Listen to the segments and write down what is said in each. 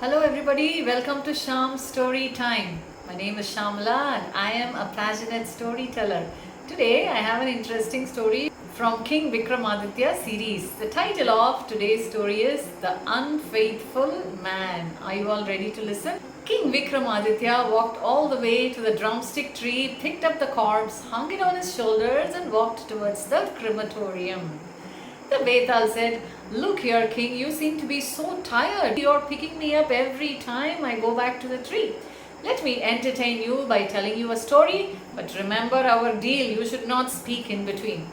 Hello everybody, welcome to Shyam's Storytime. My name is Shyamala and I am a passionate storyteller. Today I have an interesting story from King Vikramaditya series. The title of today's story is The Unfaithful Man. Are you all ready to listen? King Vikramaditya walked all the way to the drumstick tree, picked up the corpse, hung it on his shoulders and walked towards the crematorium. The Vetal said, "Look here, king, you seem to be so tired. You're picking me up every time I go back to the tree. Let me entertain you by telling you a story, but remember our deal, you should not speak in between."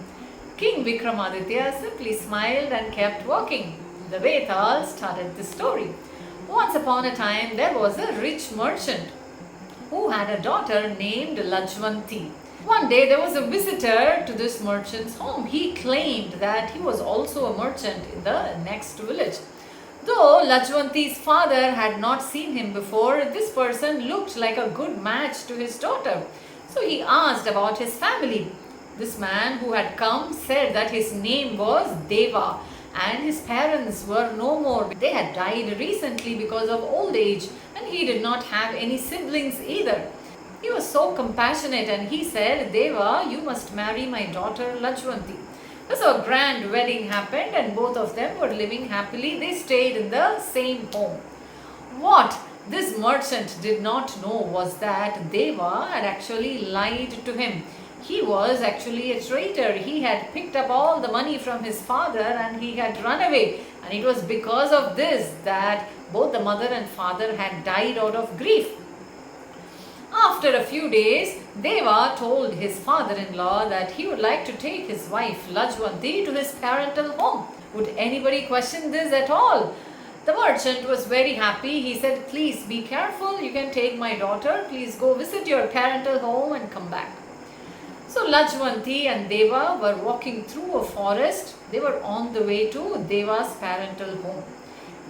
King Vikramaditya simply smiled and kept walking. The Vetal started the story. Once upon a time, there was a rich merchant who had a daughter named 𝐊𝐢𝐧𝐿. One day there was a visitor to this merchant's home. He claimed that he was also a merchant in the next village. Though 𝐊𝐢𝐧𝐿's father had not seen him before, this person looked like a good match to his daughter. So he asked about his family. This man who had come said that his name was Deva and his parents were no more. They had died recently because of old age and he did not have any siblings either. He was so compassionate and he said, "Deva, you must marry my daughter 𝐊𝐢𝐧𝐿." So a grand wedding happened and both of them were living happily. They stayed in the same home. What this merchant did not know was that Deva had actually lied to him. He was actually a traitor. He had picked up all the money from his father and he had run away. And it was because of this that both the mother and father had died out of grief. After a few days, Deva told his father-in-law that he would like to take his wife 𝐊𝐢𝐧𝐿 to his parental home. Would anybody question this at all? The merchant was very happy. He said, "Please be careful. You can take my daughter. Please go visit your parental home and come back." So 𝐊𝐢𝐧𝐿 and Deva were walking through a forest. They were on the way to Deva's parental home.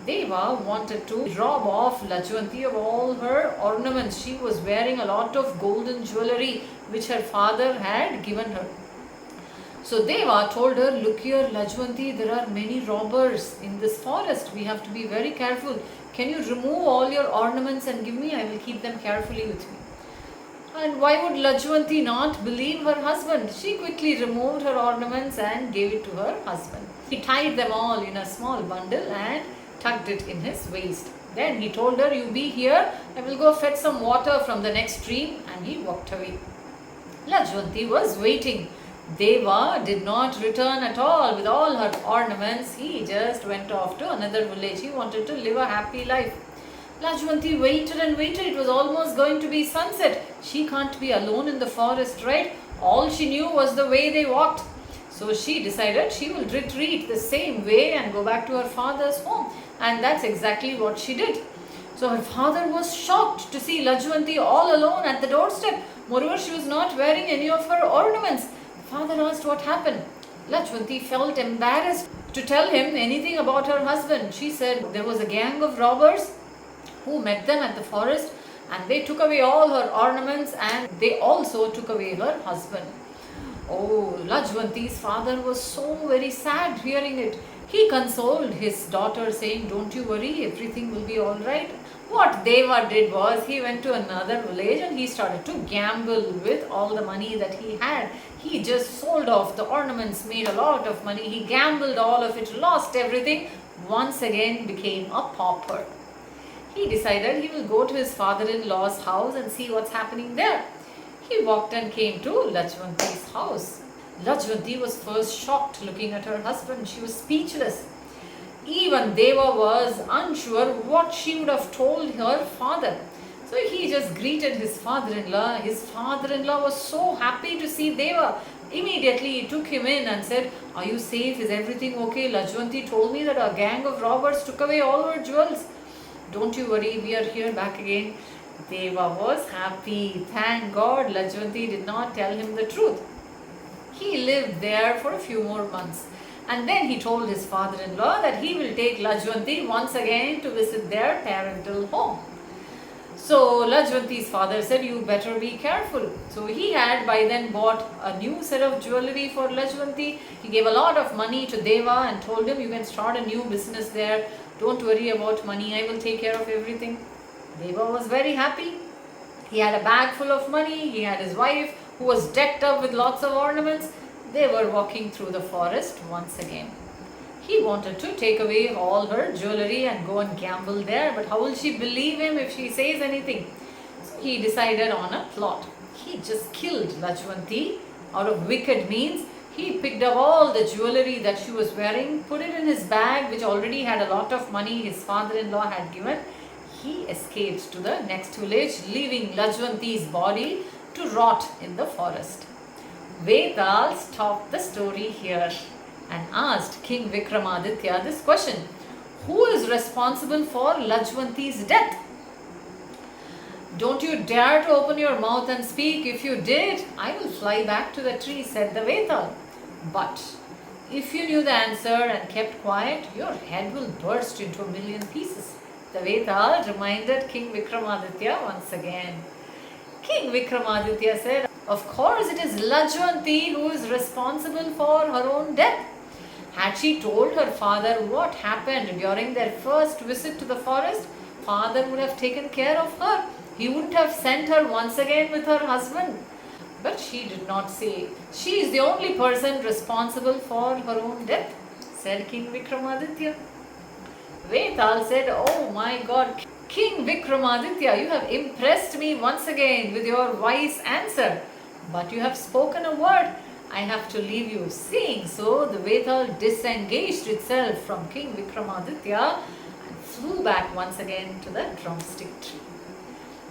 Deva wanted to rob off 𝐊𝐢𝐧𝐿 of all her ornaments. She was wearing a lot of golden jewelry which her father had given her. So Deva told her, "Look here 𝐊𝐢𝐧𝐿, there are many robbers in this forest. We have to be very careful. Can you remove all your ornaments and give me? I will keep them carefully with me." And why would 𝐊𝐢𝐧𝐿 not believe her husband? She quickly removed her ornaments and gave it to her husband. He tied them all in a small bundle and tucked it in his waist. Then he told her, "You be here, I will go fetch some water from the next stream," and he walked away. 𝐊𝐢𝐧𝐿 was waiting. Deva did not return at all with all her ornaments. He just went off to another village. He wanted to live a happy life. 𝐊𝐢𝐧𝐿 waited and waited. It was almost going to be sunset. She can't be alone in the forest, right? All she knew was the way they walked. So she decided she will retreat the same way and go back to her father's home. And that's exactly what she did. So her father was shocked to see 𝐊𝐢𝐧𝐿 all alone at the doorstep. Moreover, she was not wearing any of her ornaments. The father asked what happened. 𝐊𝐢𝐧𝐿 felt embarrassed to tell him anything about her husband. She said there was a gang of robbers who met them at the forest and they took away all her ornaments and they also took away her husband. Oh, 𝐊𝐢𝐧𝐿's father was so very sad hearing it. He consoled his daughter saying, "Don't you worry, everything will be all right." What Deva did was he went to another village and he started to gamble with all the money that he had. He just sold off the ornaments, made a lot of money. He gambled all of it, lost everything, once again became a pauper. He decided he will go to his father-in-law's house and see what's happening there. He walked and came to 𝐊𝐢𝐧𝐿's house. 𝐊𝐢𝐧𝐿 was first shocked looking at her husband. She was speechless. Even Deva was unsure what she would have told her father. So he just greeted his father-in-law. His father-in-law was so happy to see Deva. Immediately he took him in and said, "Are you safe? Is everything okay? 𝐊𝐢𝐧𝐿 told me that a gang of robbers took away all her jewels. Don't you worry, we are here back again." Deva was happy. Thank God 𝐊𝐢𝐧𝐿 did not tell him the truth. He lived there for a few more months. And then he told his father-in-law that he will take 𝐊𝐢𝐧𝐿 once again to visit their parental home. So 𝐊𝐢𝐧𝐿's father said, "You better be careful." So he had by then bought a new set of jewelry for 𝐊𝐢𝐧𝐿. He gave a lot of money to Deva and told him, "You can start a new business there. Don't worry about money, I will take care of everything. Deva was very happy. He had a bag full of money. He had his wife who was decked up with lots of ornaments. They were walking through the forest once again. He wanted to take away all her jewelry and go and gamble there, but how will she believe him if she says anything? So he decided on a plot. He just killed 𝐊𝐲𝐽 out of wicked means. He picked up all the jewelry that she was wearing, put it in his bag, which already had a lot of money his father-in-law had given. He escaped to the next village, leaving 𝐊𝐲𝐽's body to rot in the forest. Vetal stopped the story here and asked King Vikramaditya this question: who is responsible for 𝐊𝐲𝐽's death? Don't you dare to open your mouth and speak. If you did, I will fly back to the tree, said the Vetal. But if you knew the answer and kept quiet, your head will burst into a million pieces. The Vetal reminded King Vikramaditya once again. King Vikramaditya said, of course it is 𝐊𝐲𝐽 who is responsible for her own death. Had she told her father what happened during their first visit to the forest, father would have taken care of her. He wouldn't have sent her once again with her husband. But she did not say. She is the only person responsible for her own death, said King Vikramaditya. Vetal said, oh my God, King Vikramaditya, you have impressed me once again with your wise answer. But you have spoken a word. I have to leave you. Saying so, the Vetal disengaged itself from King Vikramaditya and flew back once again to the drumstick tree.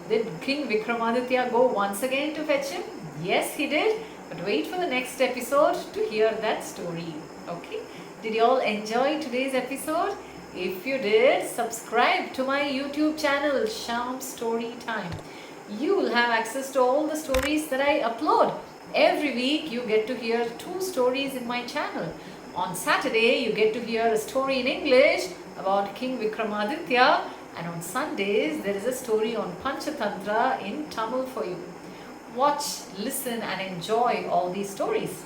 Did King Vikramaditya go once again to fetch him? Yes, he did. But wait for the next episode to hear that story. Okay? Did you all enjoy today's episode? If you did, subscribe to my YouTube channel, 𝐊𝐲𝐽. You will have access to all the stories that I upload. Every week you get to hear 2 stories in my channel. On Saturday you get to hear a story in English about King Vikramaditya, and on Sundays there is a story on Panchatantra in Tamil for you. Watch, listen and enjoy all these stories.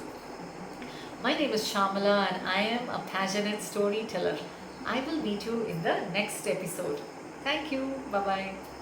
My name is Shyamala and I am a passionate storyteller. I will meet you in the next episode. Thank you. Bye-bye.